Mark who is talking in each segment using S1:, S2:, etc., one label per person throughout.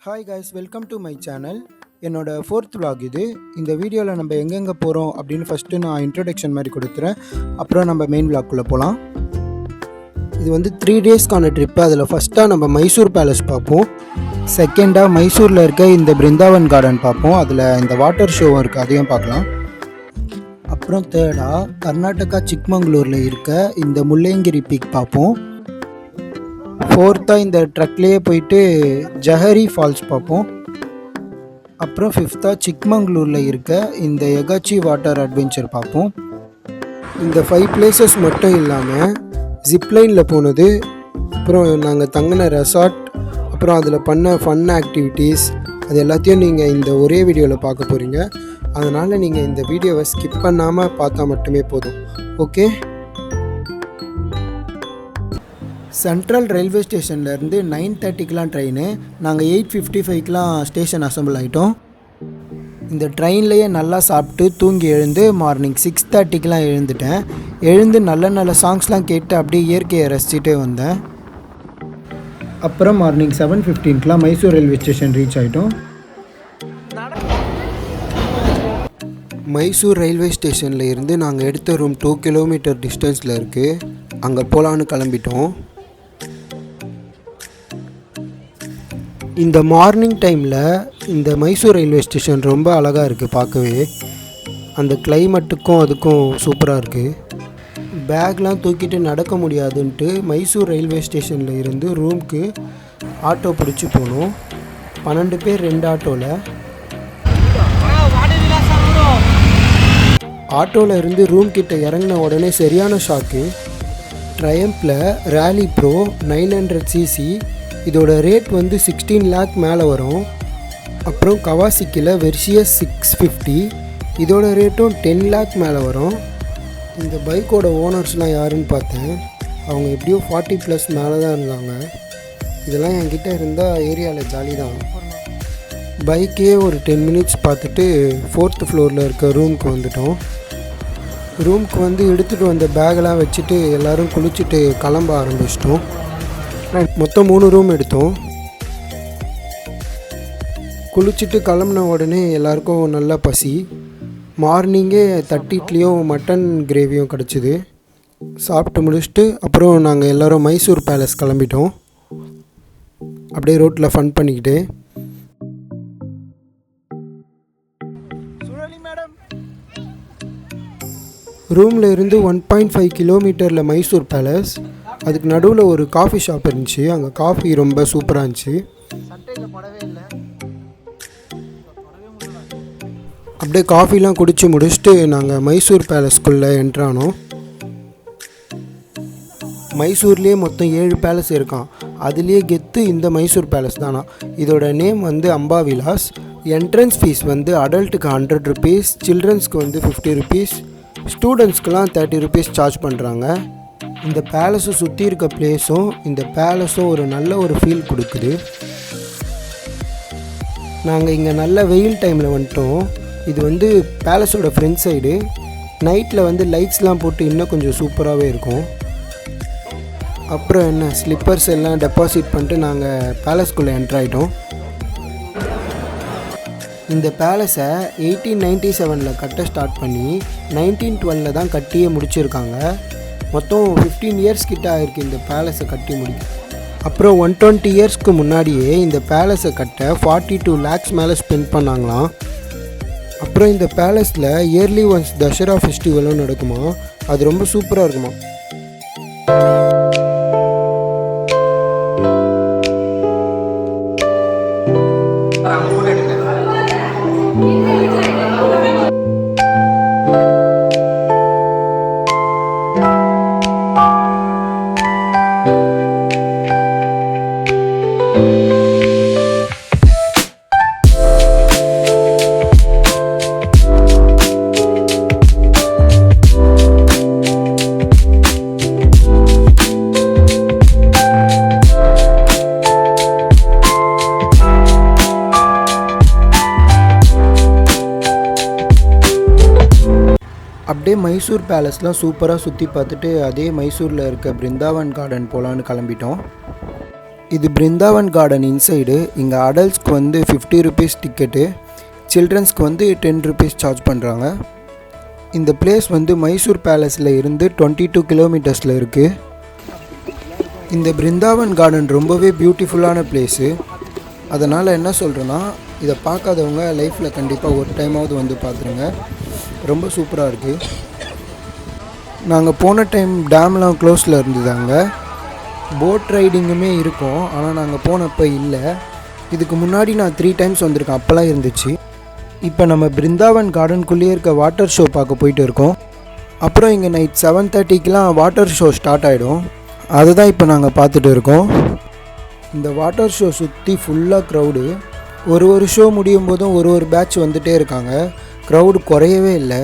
S1: Hi guys, welcome to my channel. என்னோட 4th vlog இது. இந்த வீடியோவில் நம்ம எங்கெங்கே போகிறோம் அப்படின்னு ஃபஸ்ட்டு நான் இன்ட்ரடக்ஷன் மாதிரி கொடுத்துறேன். அப்புறம் நம்ம மெயின் vlogக்குள்ளே போகலாம். இது வந்து 3 டேஸ்க்கான ட்ரிப்பு. அதில் ஃபஸ்ட்டாக நம்ம மைசூர் பேலஸ் பார்ப்போம். செகண்டாக மைசூரில் இருக்க இந்த பிருந்தாவன் கார்டன் பார்ப்போம். அதில் இந்த வாட்டர் ஷோவும் இருக்குது, அதையும் பார்க்கலாம். அப்புறம் தேர்டாக கர்நாடகா சிக்மங்களூரில் இருக்க இந்த முல்லையங்கிரி பீக் பார்ப்போம். ஃபோர்த்தாக இந்த ட்ரக்லேயே போயிட்டு ஜஹரி ஃபால்ஸ் பார்ப்போம். அப்புறம் ஃபிஃப்த்தாக சிக்மங்களூரில் இருக்க இந்த யகாச்சி வாட்டர் அட்வென்ச்சர் பார்ப்போம். இந்த 5 பிளேசஸ் மட்டும் இல்லாமல் ஜிப்லைனில் போனது, அப்புறம் நாங்கள் தங்கின ரெசார்ட், அப்புறம் அதில் பண்ண ஃபன் ஆக்டிவிட்டீஸ், அது எல்லாத்தையும் நீங்கள் இந்த ஒரே வீடியோவில் பார்க்க போகிறீங்க. அதனால் நீங்கள் இந்த வீடியோவை ஸ்கிப் பண்ணாமல் பார்த்தா மட்டுமே போதும். ஓகே. சென்ட்ரல் ரயில்வே ஸ்டேஷன்லேருந்து 9:30க்கெலாம் ட்ரெயின். நாங்கள் 8:55க்கெலாம் ஸ்டேஷன் அசம்பிள் ஆகிட்டோம். இந்த ட்ரெயின்லேயே நல்லா சாப்பிட்டு தூங்கி எழுந்து மார்னிங் 6:30க்கெலாம் எழுந்துட்டேன். எழுந்து நல்ல நல்ல சாங்ஸ்லாம் கேட்டு அப்படியே இயற்கையை ரசிச்சுட்டே வந்தேன். அப்புறம் மார்னிங் 7:15க்கெலாம் மைசூர் ரயில்வே ஸ்டேஷன் ரீச் ஆகிட்டோம். மைசூர் ரயில்வே ஸ்டேஷனில் இருந்து நாங்கள் எடுத்த ரூம் 2 கிலோமீட்டர் டிஸ்டன்ஸில் இருக்குது. அங்கே போகலான்னு கிளம்பிட்டோம். இந்த மார்னிங் டைமில் இந்த மைசூர் ரயில்வே ஸ்டேஷன் ரொம்ப அழகாக இருக்குது பார்க்கவே. அந்த கிளைமேட்டுக்கும் அதுக்கும் சூப்பராக இருக்குது. பேக்லாம் தூக்கிட்டு நடக்க முடியாதுன்ட்டு மைசூர் ரயில்வே ஸ்டேஷனில் இருந்து ரூமுக்கு ஆட்டோ பிடிச்சி போனோம். 12 பேர் 2 ஆட்டோவில். ஆட்டோவில் இருந்து ரூம் கிட்ட இறங்கின உடனே சரியான ஷாக்கு. ட்ரையம்பில் ரேலி ப்ரோ 900cc, இதோட ரேட் வந்து 16 lakh மேலே வரும். அப்புறம் கவாசிக்கில் வெர்சியஸ் 650, இதோட ரேட்டும் 10 lakh மேலே வரும். இந்த பைக்கோட ஓனர்ஸ்லாம் யாருன்னு பார்த்தேன். அவங்க எப்படியோ 40+ மேலே தான் இருந்தாங்க. இதெல்லாம் என்கிட்ட இருந்தால் ஏரியாவில் ஜாலி தான். பைக்கே ஒரு 10 minutes பார்த்துட்டு 4th ஃப்ளோரில் இருக்க ரூமுக்கு வந்துட்டோம். ரூமுக்கு வந்து எடுத்துகிட்டு வந்த பேக்கெல்லாம் வச்சுட்டு எல்லோரும் குளிச்சுட்டு கிளம்ப ஆரம்பிச்சிட்டோம். மொத்தம் 3 ரூம் எடுத்தோம். குளிச்சுட்டு கிளம்புன உடனே எல்லாருக்கும் நல்லா பசி. மார்னிங்கே 30 இட்லியும் மட்டன் கிரேவியும் கிடச்சிது. சாப்பிட்டு முடிச்சுட்டு அப்புறம் நாங்கள் எல்லோரும் மைசூர் பேலஸ் கிளம்பிட்டோம். அப்படியே ரோட்டில் ஃபன் பண்ணிக்கிட்டு. ரூமில் இருந்து 1.5 கிலோமீட்டரில் மைசூர் பேலஸ். அதுக்கு நடுவில் ஒரு காஃபி ஷாப் இருந்துச்சு. அங்கே காஃபி ரொம்ப சூப்பராக இருந்துச்சு. அப்படியே காஃபிலாம் குடித்து முடிச்சுட்டு நாங்கள் மைசூர் பேலஸ்குள்ளே என்ட்ரானோம். மைசூர்லேயே மொத்தம் 7 பேலஸ் இருக்கான். அதுலேயே கெத்து இந்த மைசூர் பேலஸ் தானா. இதோட நேம் வந்து அம்பா விலாஸ். என்ட்ரன்ஸ் ஃபீஸ் வந்து அடல்ட்டுக்கு 100 rupees, சில்ட்ரன்ஸ்க்கு வந்து 50 rupees, ஸ்டூடெண்ட்ஸ்க்கெலாம் 30 rupees சார்ஜ் பண்ணுறாங்க. இந்த பேலஸை சுற்றி இருக்க பிளேஸும் இந்த பேலஸும் ஒரு நல்ல ஒரு ஃபீல் கொடுக்குது. நாங்கள் இங்கே நல்ல வெயில் டைமில் வந்துட்டோம். இது வந்து பேலஸோட ஃப்ரண்ட் சைடு. நைட்டில் வந்து லைட்ஸ்லாம் போட்டு இன்னும் கொஞ்சம் சூப்பராகவே இருக்கும். அப்புறம் என்ன, ஸ்லிப்பர்ஸ் எல்லாம் டெபாசிட் பண்ணிட்டு நாங்கள் பேலஸ்குள்ளே என்ட்ரு ஆகிட்டோம். இந்த பேலஸை 1897 கட்ட ஸ்டார்ட் பண்ணி 1912 தான் கட்டியே முடிச்சிருக்காங்க. மொத்தம் 15 years கிட்ட ஆயிருக்கு இந்த பேலஸை கட்டி முடிக்க. அப்புறம் 120 yearsக்கு முன்னாடியே இந்த பேலஸை கட்ட 42 lakhs மேலே ஸ்பெண்ட் பண்ணாங்களாம். அப்புறம் இந்த பேலஸில் இயர்லி ஒன்ஸ் தசரா ஃபெஸ்டிவலும் நடக்குமா. அது ரொம்ப சூப்பராக இருக்குமா. அப்படியே மைசூர் பேலஸ்லாம் சூப்பராக சுற்றி பார்த்துட்டு அதே மைசூரில் இருக்க பிருந்தாவன் கார்டன் போகலான்னு கிளம்பிட்டோம். இது பிருந்தாவன் கார்டன் இன்சைடு. இங்கே அடல்ட்ஸ்க்கு வந்து 50 ருபீஸ் டிக்கெட்டு, சில்ட்ரன்ஸ்க்கு வந்து 10 ருபீஸ் சார்ஜ் பண்ணுறாங்க. இந்த பிளேஸ் வந்து மைசூர் பேலஸில் இருந்து 22 கிலோமீட்டர்ஸில் இருக்குது. இந்த பிருந்தாவன் கார்டன் ரொம்பவே பியூட்டிஃபுல்லான பிளேஸு. அதனால் என்ன சொல்கிறேன்னா, இதை பார்க்காதவங்க லைஃப்பில் கண்டிப்பாக ஒரு டைமாவது வந்து பார்த்துருங்க. ரொம்ப சூப்பராக இருக்குது. நாங்கள் போன டைம் டேம்லாம் க்ளோஸில் இருந்ததாங்க. போட் ரைடிங்குமே இருக்கும், ஆனால் நாங்கள் போனப்போ இல்லை. இதுக்கு முன்னாடி நான் 3 டைம்ஸ் வந்திருக்கேன், அப்போல்லாம் இருந்துச்சு. இப்போ நம்ம பிருந்தாவன் கார்டனுக்குள்ளேயே இருக்க வாட்டர் ஷோ பார்க்க போயிட்டு இருக்கோம். அப்புறம் இங்கே நைட் 7:30க்கெலாம் வாட்டர் ஷோ ஸ்டார்ட் ஆகிடும். அதுதான் இப்போ நாங்கள் பார்த்துட்டு இருக்கோம். இந்த வாட்டர் ஷோ சுற்றி ஃபுல்லாக க்ரௌடு. ஒரு ஷோ முடியும் போதும் ஒரு பேட்ச் வந்துகிட்டே இருக்காங்க. க்ரௌடு குறையவே இல்லை.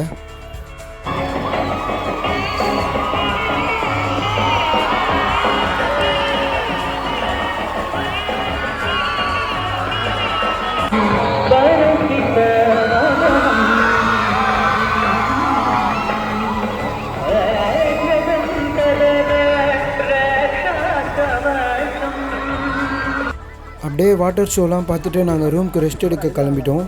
S1: அப்படியே வாட்டர் ஷோலாம் பார்த்துட்டு நாங்கள் ரூமுக்கு ரெஸ்ட் எடுக்க கிளம்பிட்டோம்.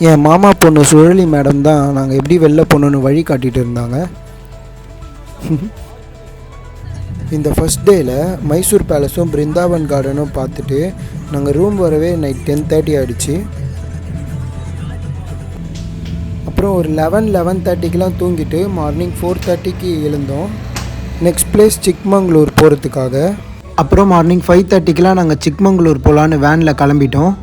S1: என் மாமா பொண்ணு சுழலி மேடம் தான் நாங்கள் எப்படி வெளில போகணுன்னு வழி காட்டிகிட்டு இருந்தாங்க. இந்த ஃபஸ்ட் டேயில் மைசூர் பேலஸும் பிருந்தாவன் கார்டனும் பார்த்துட்டு நாங்கள் ரூம் வரவே நைட் 10:30 ஆகிடுச்சு. அப்புறம் ஒரு 11:30க்கெலாம் தூங்கிட்டு மார்னிங் 4:30க்கு எழுந்தோம். நெக்ஸ்ட் பிளேஸ் சிக்மங்களூர் போகிறதுக்காக. அப்புறம் மார்னிங் 5:30க்கெலாம் நாங்கள் சிக்மங்களூர் போகலான்னு வேனில் கிளம்பிட்டோம்.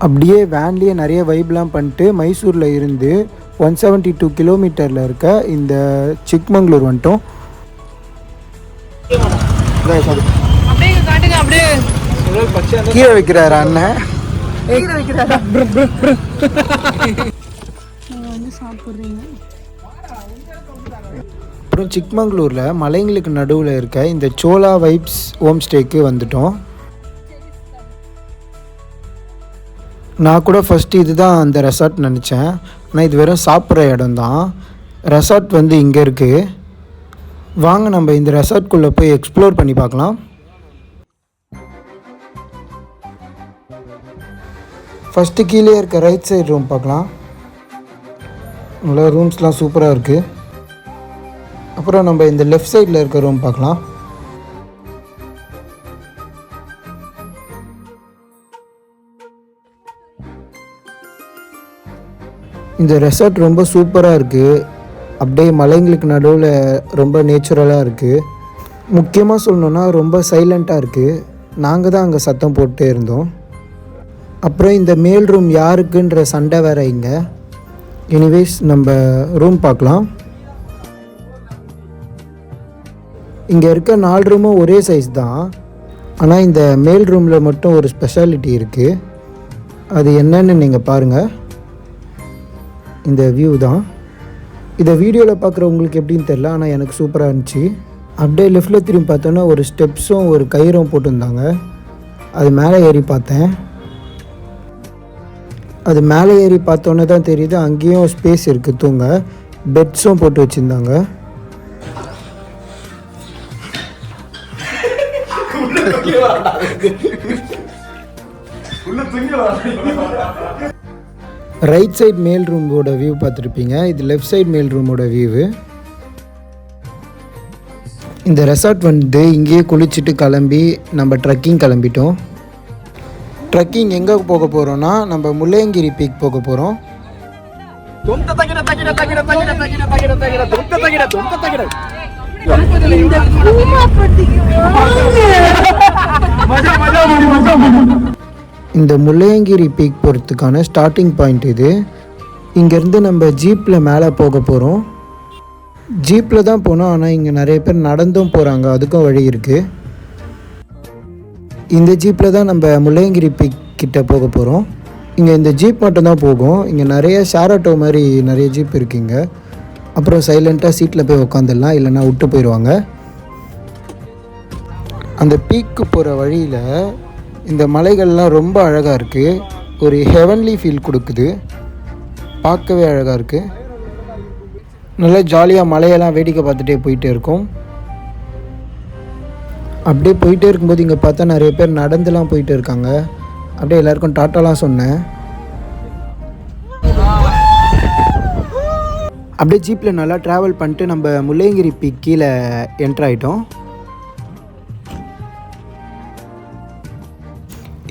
S1: அப்படியே வேன்லேயே நிறைய வைப்லாம் பண்ணிட்டு மைசூரில் இருந்து 172 கிலோமீட்டரில் இருக்க இந்த சிக்மங்களூர் வந்துட்டோம். கீழே வைக்கிறாரு அண்ணன். அப்புறம் சிக்மங்களூரில் மலைங்களுக்கு நடுவில் இருக்க இந்த சோலா வைப்ஸ் ஹோம் ஸ்டேக்கு வந்துட்டோம். நான் கூட ஃபஸ்ட்டு இதுதான் அந்த ரெசார்ட் நினச்சேன், ஆனால் இது வெறும் சாப்பிட்ற இடம் தான். ரெசார்ட் வந்து இங்கே இருக்குது. வாங்க நம்ம இந்த ரெசார்ட்குள்ளே போய் எக்ஸ்ப்ளோர் பண்ணி பார்க்கலாம். ஃபஸ்ட்டு கீழே இருக்க ரைட் சைடு ரூம் பார்க்கலாம். நல்லா ரூம்ஸ்லாம் சூப்பராக இருக்குது. அப்புறம் நம்ம இந்த லெஃப்ட் சைடில் இருக்க ரூம் பார்க்கலாம். இந்த ரெசார்ட் ரொம்ப சூப்பராக இருக்குது. அப்படியே மலைங்களுக்கு நடுவில் ரொம்ப நேச்சுரலாக இருக்குது. முக்கியமாக சொல்லணுன்னா ரொம்ப சைலண்ட்டாக இருக்குது. நாங்கள் தான் அங்கே சத்தம் போட்டே இருந்தோம். அப்புறம் இந்த மேல் ரூம் யாருக்குன்ற சண்டை வேறு இங்கே. எனிவேஸ் நம்ம ரூம் பார்க்கலாம். இங்கே இருக்க 4 ரூமும் ஒரே சைஸ் தான். ஆனால் இந்த மேல் ரூமில் மட்டும் ஒரு ஸ்பெஷாலிட்டி இருக்குது. அது என்னன்னு நீங்கள் பாருங்கள். இந்த வியூ தான். இதை வீடியோவில் பார்க்குறவங்களுக்கு எப்படின்னு தெரில, ஆனால் எனக்கு சூப்பராக இருந்துச்சு. அப்படியே லெஃப்டில் திரும்பி பார்த்தோன்னா ஒரு ஸ்டெப்ஸும் ஒரு கயிறும் போட்டிருந்தாங்க. அது மேலே ஏறி பார்த்தேன். அது மேலே ஏறி பார்த்தோன்னே தான் தெரியுது அங்கேயும் ஸ்பேஸ் இருக்குது தூங்க. பெட்ஸும் போட்டு வச்சுருந்தாங்க. ரைட் சைடு மேல் ரூமோட வியூ பார்த்துருப்பீங்க. இது லெஃப்ட் சைடு மேல் ரூமோட வியூவு. இந்த ரெசார்ட் வந்து இங்கேயே குளிச்சுட்டு கிளம்பி நம்ம ட்ரெக்கிங் கிளம்பிட்டோம். ட்ரெக்கிங் எங்கே போக போகிறோன்னா நம்ம முல்லையங்கிரி பீக் போக போகிறோம். இந்த முல்லையங்கிரி பீக் போகிறதுக்கான ஸ்டார்டிங் பாயிண்ட் இது. இங்கேருந்து நம்ம ஜீப்பில் மேலே போக போகிறோம். ஜீப்பில் தான் போனோம், ஆனால் இங்கே நிறைய பேர் நடந்தும் போகிறாங்க, அதுக்கும் வழி இருக்குது. இந்த ஜீப்பில் தான் நம்ம முல்லையங்கிரி பீக் கிட்ட போக போகிறோம். இங்கே இந்த ஜீப் மட்டும்தான் போகும். இங்கே நிறைய ஷேர் ஆட்டோ மாதிரி நிறைய ஜீப் இருக்குங்க. அப்புறம் சைலண்ட்டாக சீட்டில் போய் உக்காந்துடலாம், இல்லைன்னா விட்டு போயிடுவாங்க. அந்த பீக்கு போகிற வழியில் இந்த மலைகள்லாம் ரொம்ப அழகாக இருக்குது. ஒரு ஹெவன்லி ஃபீல் கொடுக்குது, பார்க்கவே அழகாக இருக்குது. நல்லா ஜாலியாக மலையெல்லாம் வேடிக்கை பார்த்துட்டே போயிட்டே இருக்கும். அப்படியே போயிட்டே இருக்கும்போது இங்கே பார்த்தா நிறைய பேர் நடந்துலாம் போயிட்டு இருக்காங்க. அப்படியே எல்லாருக்கும் டாட்டாலாம் சொன்னேன். அப்படியே ஜீப்பில் நல்லா ட்ராவல் பண்ணிட்டு நம்ம முல்லையங்கிரி பீக் கீழே என்ட்ரு ஆகிட்டோம்.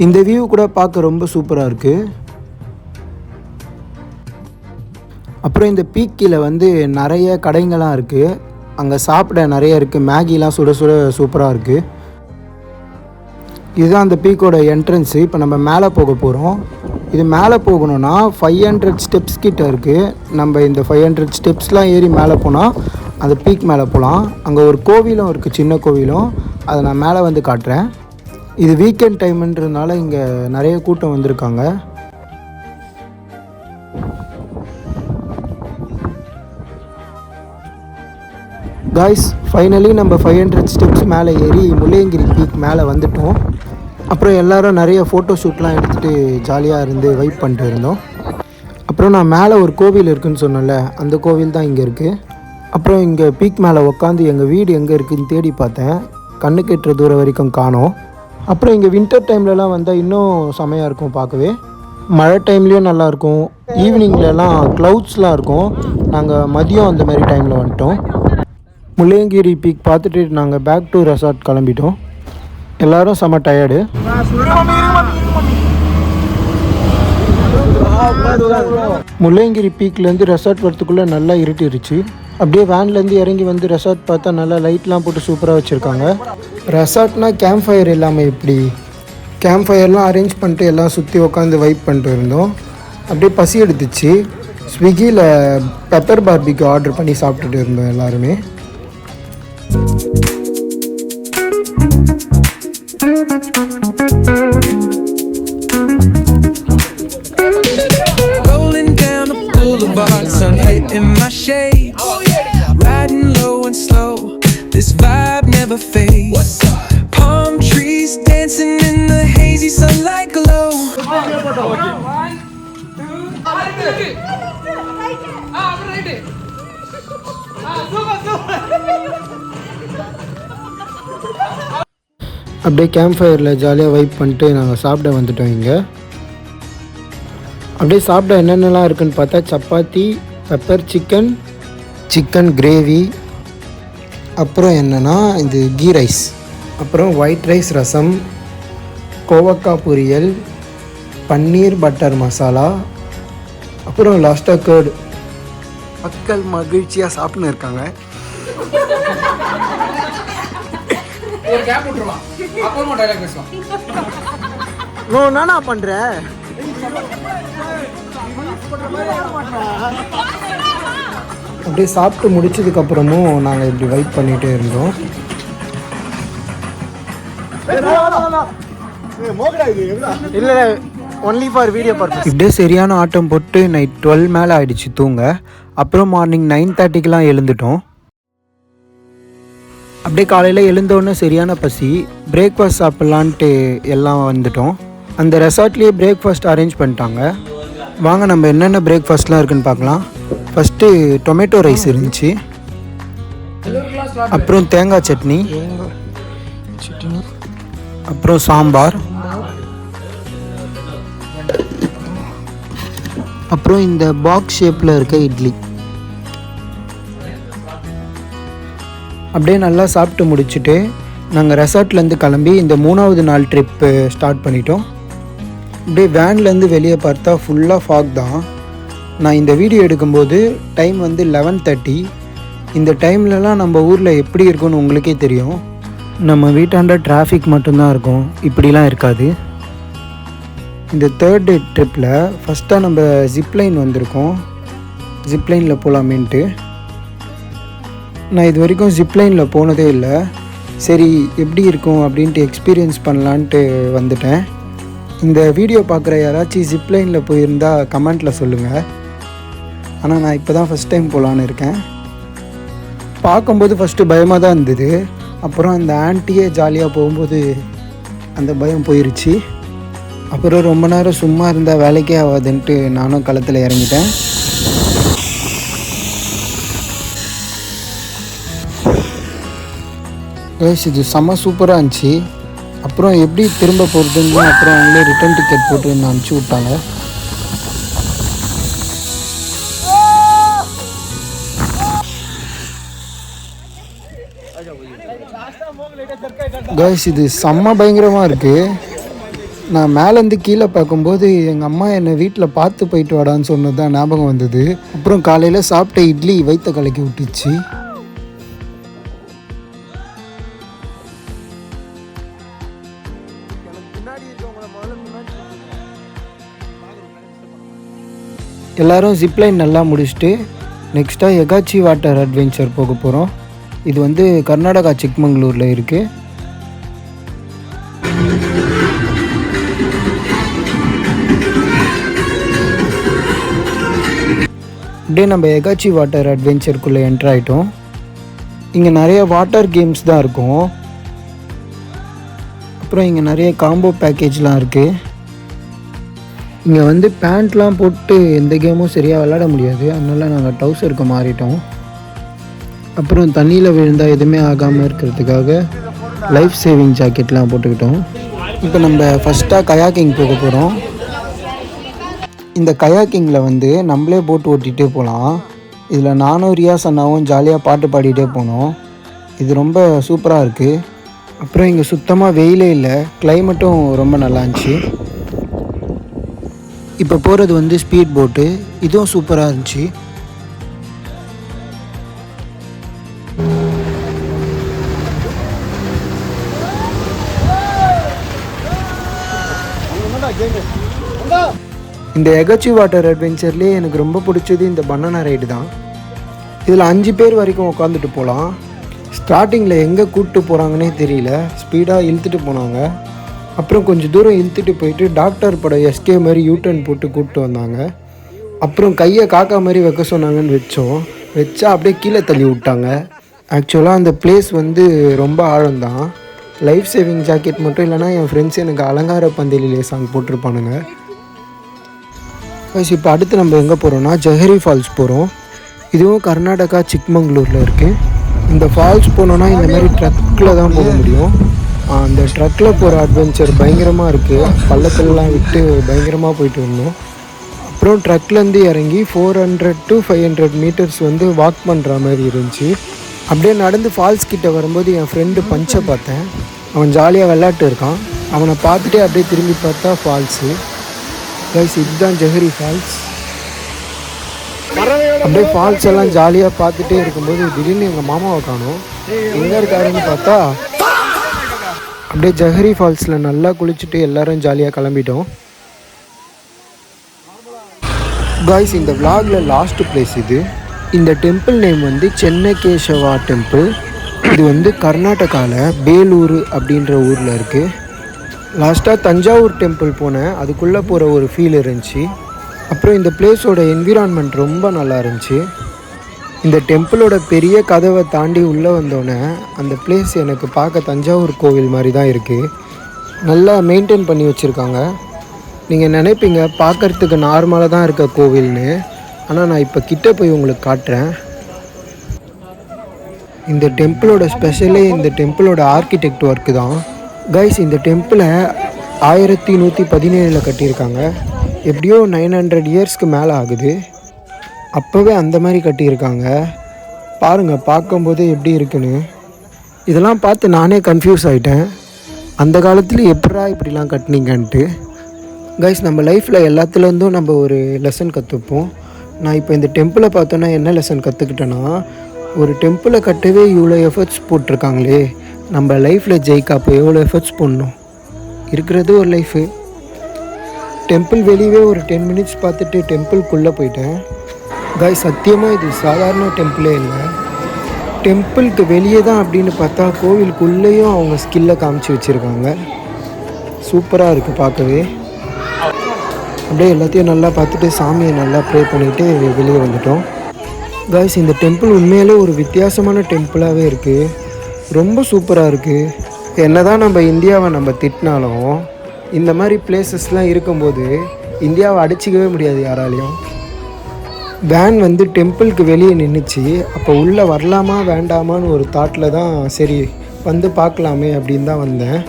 S1: இந்த வியூ கூட பார்க்க ரொம்ப சூப்பராக இருக்குது. அப்புறம் இந்த பீக் கீழே வந்து நிறைய கடைங்கள்லாம் இருக்குது. அங்கே சாப்பிட நிறைய இருக்குது. மேகிலாம் சுட சுட சூப்பராக இருக்குது. இதுதான் அந்த பீக்கோட என்ட்ரன்ஸு. இப்போ நம்ம மேலே போக போகிறோம். இது மேலே போகணுன்னா 500 ஸ்டெப்ஸ் கிட்ட இருக்குது. நம்ம இந்த 500 ஸ்டெப்ஸ்லாம் ஏறி மேலே போனால் அந்த பீக் மேலே போகலாம். அங்கே ஒரு கோவிலும் இருக்குது, சின்ன கோவிலும். அதை நான் மேலே வந்து காட்டுறேன். இது வீக்கெண்ட் டைம்ன்றதுனால இங்கே நிறைய கூட்டம் வந்திருக்காங்க. காய்ஸ், ஃபைனலி நம்ம 500 ஸ்டெப்ஸ் மேலே ஏறி முல்லையங்கிரி பீக் மேலே வந்துட்டோம். அப்புறம் எல்லோரும் நிறைய ஃபோட்டோ ஷூட்லாம் எடுத்துகிட்டு ஜாலியாக இருந்து வைப் பண்ணிட்டு இருந்தோம். அப்புறம் நான் மேலே ஒரு கோவில் இருக்குதுன்னு சொன்னேன்ல, அந்த கோவில் தான் இங்கே இருக்குது. அப்புறம் இங்கே பீக் மேலே உட்காந்து எங்கள் வீடு எங்கே இருக்குதுன்னு தேடி பார்த்தேன். கண்ணுக்கு எட்டுற தூரம் வரைக்கும் காணோம். அப்புறம் இங்கே வின்டர் டைம்லலாம் வந்தால் இன்னும் செமையாக இருக்கும் பார்க்கவே. மழை டைம்லேயும் நல்லாயிருக்கும். ஈவினிங்லலாம் க்ளவுட்ஸ்லாம் இருக்கும். நாங்கள் மதியம் அந்த மாதிரி டைமில் வந்துட்டோம். முல்லையங்கிரி பீக் பார்த்துட்டு நாங்கள் பேக் டு ரெசார்ட் கிளம்பிட்டோம். எல்லோரும் செம்ம டயர்டு. முல்லையங்கிரி பீக்லேருந்து ரெசார்ட் வரத்துக்குள்ளே நல்லா இருட்டிருச்சு. அப்படியே வேன்லேருந்து இறங்கி வந்து ரெசார்ட் பார்த்தா நல்லா லைட்லாம் போட்டு சூப்பராக வச்சுருக்காங்க. ரெசார்ட்னா கேம்ப் ஃபயர் இல்லாமல் எப்படி? கேம்ப் ஃபயர்லாம் அரேஞ்ச் பண்ணிட்டு எல்லாம் சுற்றி உட்காந்து வைப் பண்ணிட்டு இருந்தோம். அப்படியே பசி எடுத்துச்சு. ஸ்விக்கியில் பெப்பர் பார்பிக்கு ஆர்டர் பண்ணி சாப்பிட்டுட்டு இருந்தோம் எல்லாருமே.
S2: This vibe never fades. Palm trees dancing in the hazy sunlight glow.
S1: அப்படியே கேம்ப் ஃபயரில் ஜாலியாக வைப் பண்ணிட்டு நாங்கள் சாப்பிட வந்துட்டோம். இங்கே அப்படியே சாப்பிட என்னென்னலாம் இருக்குதுன்னு பார்த்தா chapati, pepper chicken, chicken gravy, அப்புறம் என்னென்னா இது கீ ரைஸ், அப்புறம் ஒயிட் ரைஸ், ரசம், கோவக்காய் பொரியல், பன்னீர் பட்டர் மசாலா, அப்புறம் லாஸ்ட்டாக கேர்டு. மக்கள் மகிழ்ச்சியாக சாப்பிட்னு இருக்காங்க. நானா பண்ணுறேன். அப்படியே சாப்பிட்டு முடிச்சதுக்கப்புறமும் நாங்கள் இப்படி வெயிட் பண்ணிகிட்டே இருந்தோம். இல்லை, ஒன்லி ஃபார் வீடியோ பர்பஸ். இப்படியே சரியான ஆட்டம் போட்டு நைட் 12 மேலே ஆகிடுச்சு தூங்க. அப்புறம் மார்னிங் 9:30க்கெலாம் எழுந்துட்டோம். அப்படியே காலையில் எழுந்தோடனே சரியான பசி. பிரேக்ஃபாஸ்ட் சாப்பிட்லான்ட்டு எல்லாம் வந்துட்டோம். அந்த ரெசார்ட்லேயே பிரேக்ஃபாஸ்ட் அரேஞ்ச் பண்ணிட்டாங்க. வாங்க நம்ம என்னென்ன பிரேக்ஃபாஸ்ட்லாம் இருக்குதுன்னு பார்க்கலாம். ஃபஸ்ட்டு டொமேட்டோ ரைஸ் இருந்துச்சு, அப்புறம் தேங்காய் சட்னி, அப்புறம் சாம்பார், அப்புறம் இந்த பாக்ஸ் ஷேப்பில் இருக்க இட்லி. அப்படியே நல்லா சாப்பிட்டு முடிச்சுட்டு நாங்கள் ரெசார்ட்லேருந்து கிளம்பி இந்த 3வது நாள் ட்ரிப்பு ஸ்டார்ட் பண்ணிட்டோம். அப்படியே வேன்லேருந்து வெளியே பார்த்தா ஃபுல்லாக ஃபாக் தான். நான் இந்த வீடியோ எடுக்கும்போது டைம் வந்து 11:30. இந்த டைம்லலாம் நம்ம ஊரில் எப்படி இருக்குன்னு உங்களுக்கே தெரியும். நம்ம வீட்டாண்ட டிராஃபிக் மட்டும்தான் இருக்கும், இப்படிலாம் இருக்காது. இந்த 3rd டே ட்ரிப்பில் ஃபஸ்ட்டாக நம்ம ஜிப்லைன் வந்திருக்கோம். ஜிப்லைனில் போகலாமேன்ட்டு. நான் இது வரைக்கும் ஜிப்லைனில் போனதே இல்லை. சரி எப்படி இருக்கும் அப்படின்ட்டு எக்ஸ்பீரியன்ஸ் பண்ணலான்ட்டு வந்துட்டேன். இந்த வீடியோ பார்க்குற யாராச்சும் ஜிப்லைனில் போயிருந்தால் கமெண்ட்டில் சொல்லுங்கள். ஆனால் நான் இப்போ தான் ஃபஸ்ட் டைம் போகலான்னு இருக்கேன். பார்க்கும்போது ஃபஸ்ட்டு பயமாக தான் இருந்தது. அப்புறம் அந்த ஆன்ட்டியே ஜாலியாக போகும்போது அந்த பயம் போயிருச்சு. அப்புறம் ரொம்ப நேரம் சும்மா இருந்தால் வேலைக்கே ஆகாதுன்ட்டு நானும் களத்தில் இறங்கிட்டேன். இது செம்ம சூப்பராக இருந்துச்சு. அப்புறம் எப்படி திரும்ப போகிறதுன்னு அப்புறம் அவங்களே ரிட்டன் டிக்கெட் போட்டு என்னை அனுப்பிச்சி விட்டாங்க. கைஸ் இது செம்ம பயங்கரமாக இருக்குது. நான் மேலேருந்து கீழே பார்க்கும்போது எங்கள் அம்மா என்னை வீட்டில் பார்த்து போயிட்டு வாடான்னு சொன்னது தான் ஞாபகம் வந்தது. அப்புறம் காலையில் சாப்பிட்ட இட்லி வயிற்ற கலக்கி விட்டுச்சு. எல்லோரும் ஜிப்லைன் நல்லா முடிச்சுட்டு நெக்ஸ்ட்டாக எகாச்சி வாட்டர் அட்வென்ச்சர் போக போகிறோம். இது வந்து கர்நாடகா சிக்மங்களூரில் இருக்குது. அப்படியே நம்ம எகாச்சி வாட்டர் அட்வென்ச்சருக்குள்ளே என்ட்ரு ஆகிட்டோம். இங்கே நிறைய வாட்டர் கேம்ஸ் தான் இருக்கும். அப்புறம் இங்கே நிறைய காம்போ பேக்கேஜ்லாம் இருக்குது. இங்கே வந்து பேண்ட்லாம் போட்டு எந்த கேமும் சரியாக விளையாட முடியாது. அதனால் நாங்கள் டவுசருக்கு மாறிட்டோம். அப்புறம் தண்ணியில் விழுந்தால் எதுவுமே ஆகாமல் இருக்கிறதுக்காக லைஃப் சேவிங் ஜாக்கெட்லாம் போட்டுக்கிட்டோம். இப்போ நம்ம ஃபஸ்ட்டாக கயாக்கிங் போக போகிறோம். இந்த கயாக்கிங்கில் வந்து நம்மளே போட்டு ஓட்டிகிட்டே போகலாம். இதில் நானும் ரியாஸ் அண்ணாவும் ஜாலியாக பாட்டு பாடிகிட்டே போனோம். இது ரொம்ப சூப்பராக இருக்குது. அப்புறம் இங்கே சுத்தமாக வெயிலே இல்லை, கிளைமேட்டும் ரொம்ப நல்லா இருந்துச்சு. இப்போ போகிறது வந்து ஸ்பீட் போட்டு, இதுவும் சூப்பராக இருந்துச்சு. இந்த எகாச்சி வாட்டர் அட்வென்ச்சர்லேயே எனக்கு ரொம்ப பிடிச்சது இந்த பனானா ரைடு தான். இதில் 5 பேர் வரைக்கும் உட்காந்துட்டு போகலாம். ஸ்டார்டிங்கில் எங்கே கூப்பிட்டு போகிறாங்கன்னே தெரியல, ஸ்பீடாக இழுத்துட்டு போனாங்க. அப்புறம் கொஞ்சம் தூரம் இழுத்துட்டு போயிட்டு டாக்டர் படம் எஸ்கே மாதிரி யூட்டர்ன் போட்டு கூப்பிட்டு வந்தாங்க. அப்புறம் கையை காக்கா மாதிரி வைக்க சொன்னாங்கன்னு வச்சா அப்படியே கீழே தள்ளி விட்டாங்க. ஆக்சுவலாக அந்த பிளேஸ் வந்து ரொம்ப ஆழம்தான். லைஃப் சேவிங் ஜாக்கெட் மட்டும் இல்லைனா என் ஃப்ரெண்ட்ஸ் எனக்கு அலங்கார பந்தலிலே சாங் போட்டிருப்பானுங்க. இப்போ அடுத்து நம்ம எங்கே போகிறோன்னா ஜஹரி ஃபால்ஸ் போகிறோம். இதுவும் கர்நாடகா சிக்மங்களூரில் இருக்குது. இந்த ஃபால்ஸ் போனோன்னா இந்த மாதிரி ட்ரக்கில் தான் போக முடியும். அந்த ட்ரக்கில் போகிற அட்வென்ச்சர் பயங்கரமாக இருக்குது. பள்ளத்திலலாம் விட்டு பயங்கரமாக போயிட்டு வந்தோம். அப்புறம் ட்ரக்லேருந்து இறங்கி 400 to 500 மீட்டர்ஸ் வந்து வாக் பண்ணுற மாதிரி இருந்துச்சு. அப்படியே நடந்து ஃபால்ஸ் கிட்டே வரும்போது என் ஃப்ரெண்டு பஞ்சை பார்த்தேன். அவன் ஜாலியாக விளையாட்டு இருக்கான். அவனை பார்த்துட்டே அப்படியே திரும்பி பார்த்தா ஃபால்ஸு. கைஸ் இதுதான் ஜஹரி ஃபால்ஸ். அப்படியே ஃபால்ஸ் எல்லாம் ஜாலியாக பார்த்துட்டே இருக்கும்போது திடீர்னு எங்கள் மாமாவை காணோம். எங்கே இருக்காருன்னு பார்த்தா அப்படியே ஜஹரி ஃபால்ஸில் நல்லா குளிச்சுட்டு எல்லோரும் ஜாலியாக கிளம்பிட்டோம். காய்ஸ் இந்த விலாகில் லாஸ்ட் பிளேஸ் இது. இந்த டெம்பிள் நேம் வந்து சென்னகேசவா டெம்பிள். இது வந்து கர்நாடகாவில் பேலூர் அப்படின்ற ஊரில் இருக்குது. லாஸ்ட்டாக தஞ்சாவூர் டெம்பிள் போனேன், அதுக்குள்ளே போகிற ஒரு ஃபீல் இருந்துச்சு. அப்புறம் இந்த பிளேஸோட என்விரான்மெண்ட் ரொம்ப நல்லா இருந்துச்சு. இந்த டெம்பிளோட பெரிய கதவை தாண்டி உள்ளே வந்தோடனே அந்த பிளேஸ் எனக்கு பார்க்க தஞ்சாவூர் கோவில் மாதிரி தான் இருக்குது. நல்லா மெயின்டைன் பண்ணி வச்சுருக்காங்க. நீங்கள் நினைப்பீங்க பார்க்குறதுக்கு நார்மலாக தான் இருக்க கோவில்னு, ஆனால் நான் இப்போ கிட்டே போய் உங்களுக்கு காட்டுறேன். இந்த டெம்பிளோட ஸ்பெஷலே இந்த டெம்பிளோட ஆர்கிடெக்ட் ஒர்க்கு தான். கைஸ் இந்த டெம்பிளை 1117 கட்டியிருக்காங்க. எப்படியோ 900 இயர்ஸ்க்கு மேலே ஆகுது. அப்போவே அந்த மாதிரி கட்டியிருக்காங்க. பாருங்கள் பார்க்கும்போது எப்படி இருக்குன்னு. இதெல்லாம் பார்த்து நானே கன்ஃபியூஸ் ஆகிட்டேன். அந்த காலத்தில் எப்படா இப்படிலாம் கட்டினீங்கன்ட்டு. கைஸ் நம்ம லைஃப்பில் எல்லாத்துலேருந்தும் நம்ம ஒரு லெசன் கற்றுப்போம். நான் இப்போ இந்த டெம்பிளை பார்த்தோன்னா என்ன லெசன் கற்றுக்கிட்டேன்னா, ஒரு டெம்பிளை கட்டவே இவ்வளோ எஃபர்ட்ஸ் போட்டிருக்காங்களே, நம்ம லைஃப்பில் ஜெயிக்க அப்போ எவ்வளோ எஃபர்ட்ஸ் போடணும். இருக்கிறது ஒரு லைஃபு. டெம்பிள் வெளியவே ஒரு 10 மினிட்ஸ் பார்த்துட்டு டெம்பிள்குள்ளே போயிட்டேன். காய் சத்தியமாக இது சாதாரண டெம்பிளே இல்லை. டெம்பிளுக்கு வெளியே தான் அப்படின்னு பார்த்தா கோவிலுக்குள்ளேயும் அவங்க ஸ்கில்லை காமிச்சு வச்சுருக்காங்க. சூப்பராக இருக்குது பார்க்கவே. அப்படியே எல்லாத்தையும் நல்லா பார்த்துட்டு சாமியை நல்லா ப்ரே பண்ணிவிட்டு வெளியே வந்துட்டோம். காய்ஸ் இந்த டெம்பிள் உண்மையிலே ஒரு வித்தியாசமான டெம்பிளாகவே இருக்குது. ரொம்ப சூப்பராக இருக்குது. என்ன தான் நம்ம இந்தியாவை நம்ம திட்டினாலும் இந்த மாதிரி பிளேசஸ்லாம் இருக்கும்போது இந்தியாவை அடிச்சிக்கவே முடியாது யாராலையும். வேன் வந்து டெம்பிளுக்கு வெளியே நின்றுச்சு. அப்போ உள்ளே வரலாமா வேண்டாமான்னு ஒரு தாட்டில் தான் சரி வந்து பார்க்கலாமே அப்படின்னு தான் வந்தேன்.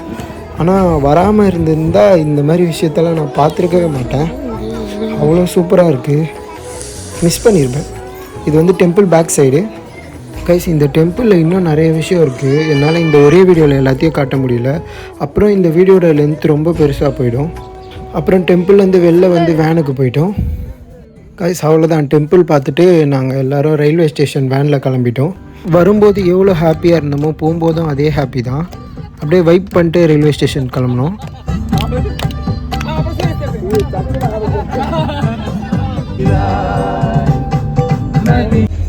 S1: ஆனால் வராமல் இருந்திருந்தால் இந்த மாதிரி விஷயத்தெல்லாம் நான் பார்த்துருக்கவே மாட்டேன். அவ்வளோ சூப்பராக இருக்குது. மிஸ் பண்ணியிருப்பேன். இது வந்து டெம்பிள் பேக் சைடு. கைஸ் இந்த டெம்பிளில் இன்னும் நிறைய விஷயம் இருக்குது. என்னால் இந்த ஒரே வீடியோவில் எல்லாத்தையும் காட்ட முடியல. அப்புறம் இந்த வீடியோட லென்த் ரொம்ப பெருசாக போயிடும். அப்புறம் டெம்பிள்லேருந்து வெளில வந்து வேனுக்கு போயிட்டோம். கைஸ் அவ்வளோதான். டெம்பிள் பார்த்துட்டு நாங்கள் எல்லோரும் ரயில்வே ஸ்டேஷன் வேனில் கிளம்பிட்டோம். வரும்போது எவ்வளோ ஹாப்பியாக இருந்தோமோ போகும்போதும் அதே ஹாப்பி தான். அப்படியே வைப் பண்ணிட்டு ரயில்வே ஸ்டேஷன் கிளம்பினோம்.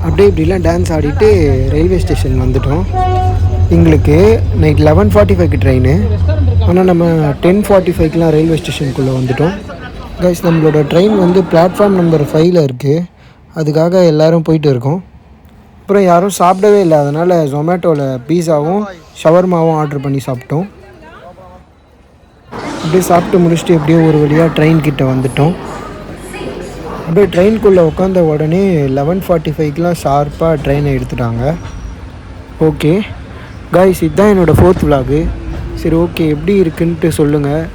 S1: அப்படியே இப்படிலாம் டான்ஸ் ஆடிட்டு ரயில்வே ஸ்டேஷன் வந்துட்டோம். எங்களுக்கு நைட் 11:45க்கு ட்ரெயின். ஆனால் நம்ம 10:45க்கெலாம் ரயில்வே ஸ்டேஷனுக்குள்ளே வந்துட்டோம். கைஸ் நம்மளோட ட்ரெயின் வந்து பிளாட்ஃபார்ம் நம்பர் 5ல் இருக்குது. அதுக்காக எல்லோரும் போயிட்டு இருக்கோம். அப்புறம் யாரும் சாப்பிடவே இல்லை. அதனால் ஜொமேட்டோவில் பீஸாவும் ஷவர்மாவும் ஆர்டர் பண்ணி சாப்பிட்டோம். அப்படியே சாப்பிட்டு முடிச்சுட்டு எப்படியோ ஒரு வழியாக ட்ரெயின் கிட்டே வந்துட்டோம். அப்படியே ட்ரெயின்குள்ளே உட்காந்த உடனே 11:45க்கெலாம் ஷார்ப்பாக ட்ரெயினை எடுத்துட்டாங்க. ஓகே காய்ஸ், இதுதான் என்னோடய 4th vlog. சரி ஓகே, எப்படி இருக்குன்ட்டு சொல்லுங்கள்.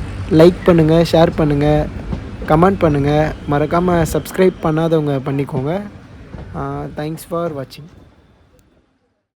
S1: லைக் பண்ணுங்கள், ஷேர் பண்ணுங்கள், கமெண்ட் பண்ணுங்கள். மறக்காமல் சப்ஸ்கிரைப் பண்ணாதவங்க பண்ணிக்கோங்க. தேங்க்ஸ் ஃபார் வாட்சிங்.